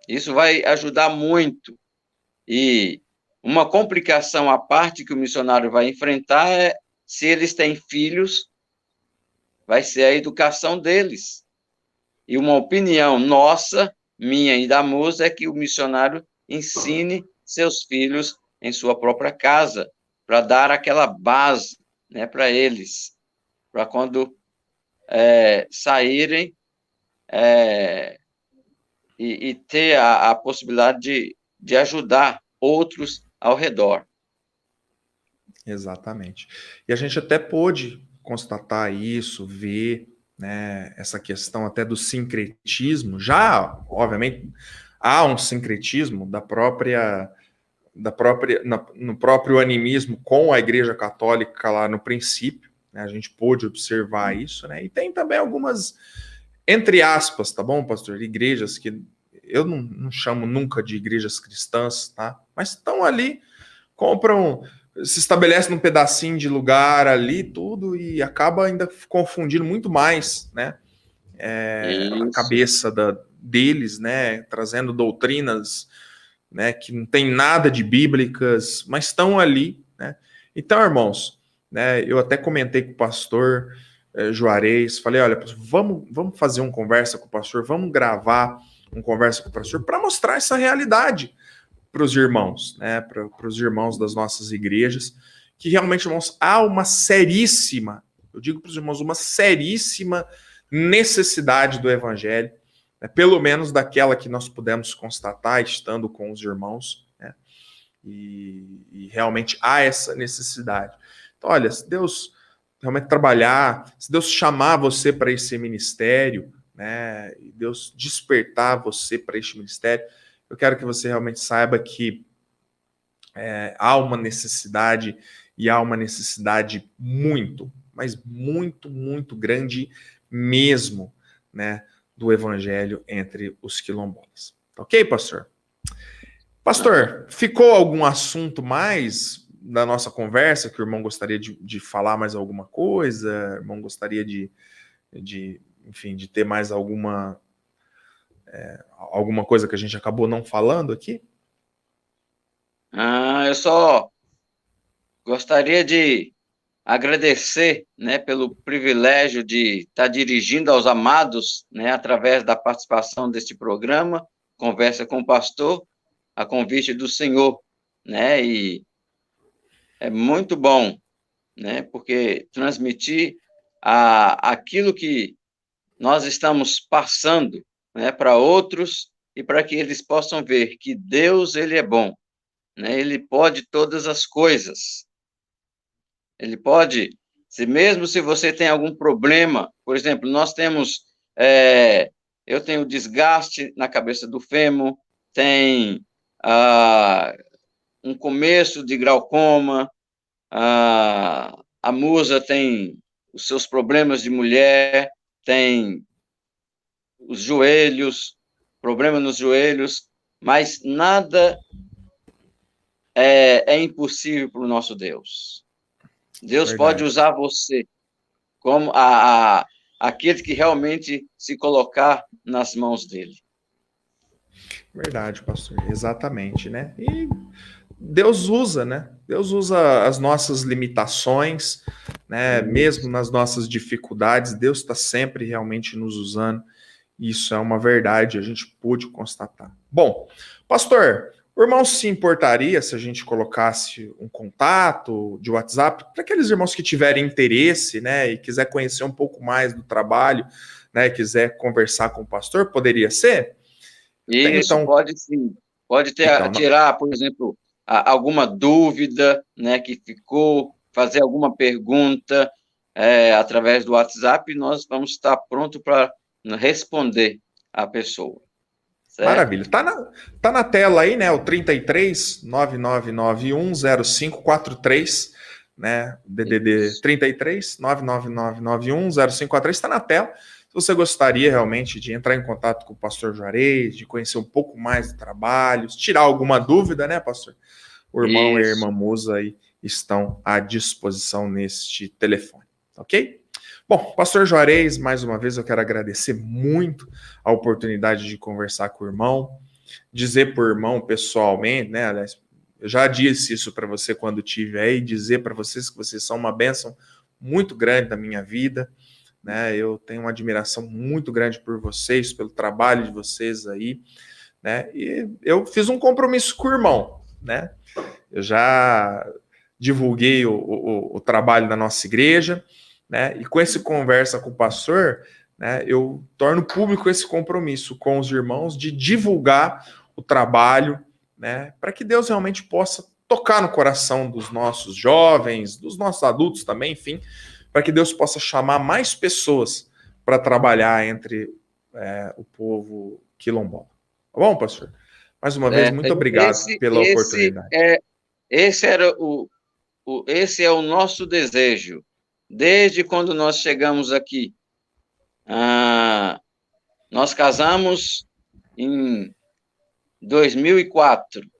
Isso vai ajudar muito. E uma complicação à parte que o missionário vai enfrentar é se eles têm filhos, vai ser a educação deles. E uma opinião nossa, minha e da Musa, é que o missionário ensine seus filhos em sua própria casa, para dar aquela base, né, para eles, para quando saírem e ter a possibilidade de ajudar outros ao redor. Exatamente. E a gente até pôde constatar isso, ver, né, essa questão até do sincretismo. Já, obviamente, há um sincretismo no próprio animismo com a Igreja Católica lá no princípio, né, a gente pôde observar isso, né, e tem também algumas, entre aspas, tá bom, pastor, igrejas que eu não chamo nunca de igrejas cristãs, tá, mas estão ali, compram, se estabelece num pedacinho de lugar ali, tudo, e acaba ainda confundindo muito mais, né, a cabeça deles, né, trazendo doutrinas, né, que não tem nada de bíblicas, mas estão ali, né. Então, irmãos, né, eu até comentei com o pastor Juarez, falei, olha, vamos fazer uma conversa com o pastor, vamos gravar uma conversa com o pastor para mostrar essa realidade para os irmãos, né, para os irmãos das nossas igrejas, que realmente, irmãos, há uma seríssima, eu digo para os irmãos, uma seríssima necessidade do evangelho, né, pelo menos daquela que nós pudemos constatar estando com os irmãos, né, e realmente há essa necessidade. Então, olha, se Deus realmente trabalhar, se Deus chamar você para esse ministério, né, e Deus despertar você para este ministério, eu quero que você realmente saiba que há uma necessidade, e há uma necessidade muito, mas muito, muito grande mesmo, né, do evangelho entre os quilombolas. Ok, pastor? Pastor, ficou algum assunto mais da nossa conversa que o irmão gostaria de falar mais alguma coisa? O irmão gostaria enfim, de ter mais alguma coisa que a gente acabou não falando aqui? Eu só gostaria de agradecer, né, pelo privilégio de estar dirigindo aos amados, né, através da participação deste programa, Conversa com o Pastor, a convite do Senhor, né, e é muito bom, né, porque transmitir aquilo que nós estamos passando, né, para outros e para que eles possam ver que Deus, ele é bom, né, ele pode todas as coisas. Ele pode, mesmo se você tem algum problema, por exemplo, eu tenho desgaste na cabeça do fêmur, tem um começo de glaucoma, a Musa tem os seus problemas de mulher, tem os joelhos, problema nos joelhos, mas nada é impossível para o nosso Deus. Deus Verdade. pode usar você como aquele que realmente se colocar nas mãos dele. Verdade, pastor, exatamente, né? E Deus usa, né? Deus usa as nossas limitações, né? Mesmo nas nossas dificuldades, Deus está sempre realmente nos usando. Isso é uma verdade, a gente pôde constatar. Bom, pastor, o irmão se importaria se a gente colocasse um contato de WhatsApp para aqueles irmãos que tiverem interesse, né, e quiser conhecer um pouco mais do trabalho, né, quiser conversar com o pastor, poderia ser? Isso, Então, pode sim. Pode tirar, por exemplo, alguma dúvida, né, que ficou, fazer alguma pergunta através do WhatsApp, nós vamos estar pronto para responder à pessoa. certo? Maravilha. Tá na tela aí, né? O 33 999910543, né? DDD Isso. 33 999910543 está na tela. Se você gostaria realmente de entrar em contato com o pastor Juarez, de conhecer um pouco mais do trabalho, tirar alguma dúvida, né, pastor? O irmão e a Isso. irmã Musa aí estão à disposição neste telefone, ok? Bom, pastor Juarez, mais uma vez eu quero agradecer muito a oportunidade de conversar com o irmão, dizer para o irmão pessoalmente, né? Aliás, eu já disse isso para você quando tive aí, dizer para vocês que vocês são uma bênção muito grande na minha vida, né? Eu tenho uma admiração muito grande por vocês, pelo trabalho de vocês aí, né? E eu fiz um compromisso com o irmão, né? Eu já divulguei o trabalho da nossa igreja, né? E com esse conversa com o pastor, né? Eu torno público esse compromisso com os irmãos de divulgar o trabalho, né? Para que Deus realmente possa tocar no coração dos nossos jovens, dos nossos adultos também, enfim, para que Deus possa chamar mais pessoas para trabalhar entre o povo quilombola. Tá bom, pastor? Mais uma vez, Certo. muito obrigado pela oportunidade. Esse era esse é o nosso desejo. Desde quando nós chegamos aqui. Nós casamos em 2004,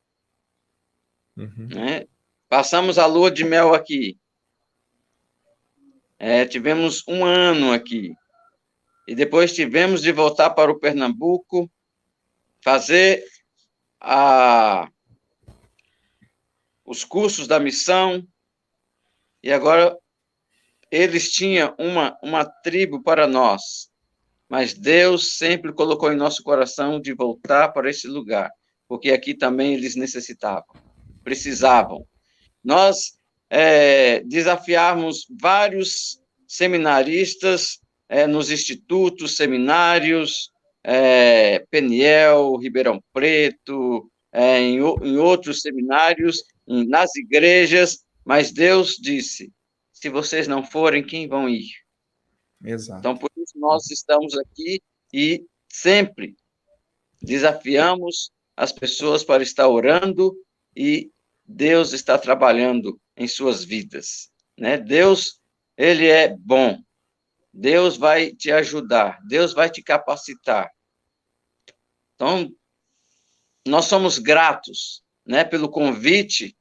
Uhum. né? Passamos a lua de mel aqui. Tivemos um ano aqui. E depois tivemos de voltar para o Pernambuco, fazer os cursos da missão. E agora eles tinham uma tribo para nós. Mas Deus sempre colocou em nosso coração de voltar para esse lugar, porque aqui também eles necessitavam, precisavam. Nós desafiamos vários seminaristas nos institutos, seminários, Peniel, Ribeirão Preto, em outros seminários, nas igrejas, mas Deus disse, se vocês não forem, quem vão ir? Exato. Então, por isso, nós estamos aqui e sempre desafiamos as pessoas para estar orando e Deus está trabalhando em suas vidas, né? Deus, ele é bom. Deus vai te ajudar. Deus vai te capacitar. Então, nós somos gratos, né, pelo convite,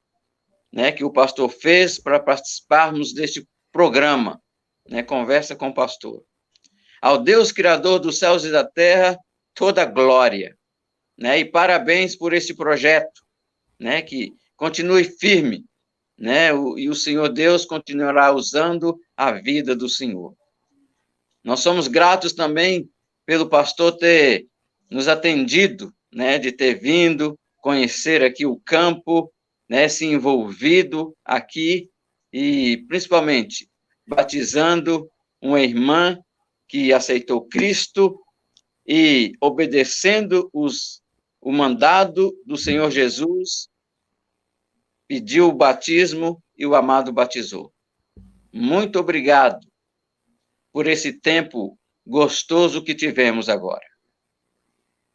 né, que o pastor fez para participarmos deste programa, né, Conversa com o Pastor. Ao Deus Criador dos céus e da terra, toda glória, né? E parabéns por esse projeto, né? Que continue firme, né? E o Senhor Deus continuará usando a vida do Senhor. Nós somos gratos também pelo pastor ter nos atendido, né? De ter vindo conhecer aqui o campo, né? Se envolvido aqui e principalmente batizando uma irmã que aceitou Cristo e obedecendo o mandado do Senhor Jesus, pediu o batismo e o amado batizou. Muito obrigado por esse tempo gostoso que tivemos agora.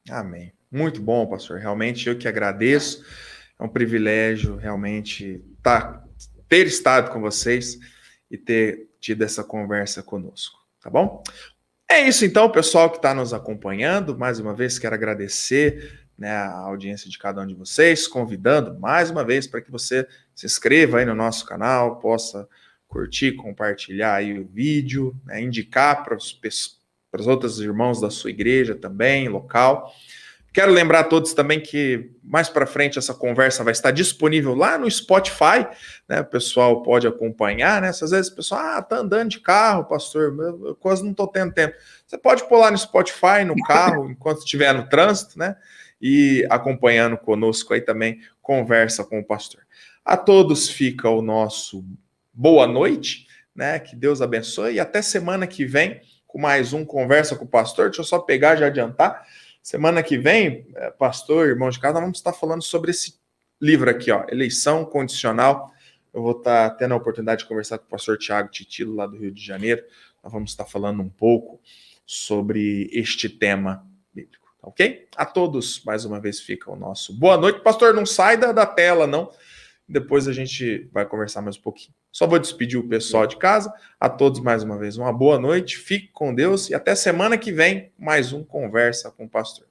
Amém. Muito bom, pastor. Realmente eu que agradeço. É um privilégio realmente ter estado com vocês e ter tido essa conversa conosco, tá bom? É isso então, pessoal que está nos acompanhando. Mais uma vez quero agradecer, né, a audiência de cada um de vocês, convidando mais uma vez para que você se inscreva aí no nosso canal, possa curtir, compartilhar aí o vídeo, né, indicar para os outros irmãos da sua igreja também, local. Quero lembrar a todos também que mais para frente essa conversa vai estar disponível lá no Spotify, né? O pessoal pode acompanhar, né? Às vezes o pessoal, tá andando de carro, pastor, eu quase não estou tendo tempo. Você pode pôr lá no Spotify, no carro, enquanto estiver no trânsito, né? E acompanhando conosco aí também, conversa com o pastor. A todos fica o nosso boa noite, né? Que Deus abençoe e até semana que vem com mais um Conversa com o Pastor. Deixa eu só pegar e já adiantar. Semana que vem, pastor, irmão de casa, nós vamos estar falando sobre esse livro aqui, ó, Eleição Condicional. Eu vou estar tendo a oportunidade de conversar com o pastor Tiago Titilo, lá do Rio de Janeiro. Nós vamos estar falando um pouco sobre este tema bíblico. Tá ok? A todos, mais uma vez, fica o nosso boa noite. Pastor, não sai da tela, não. Depois a gente vai conversar mais um pouquinho. Só vou despedir o pessoal de casa. A todos, mais uma vez, uma boa noite. Fique com Deus e até semana que vem, mais um Conversa com o Pastor.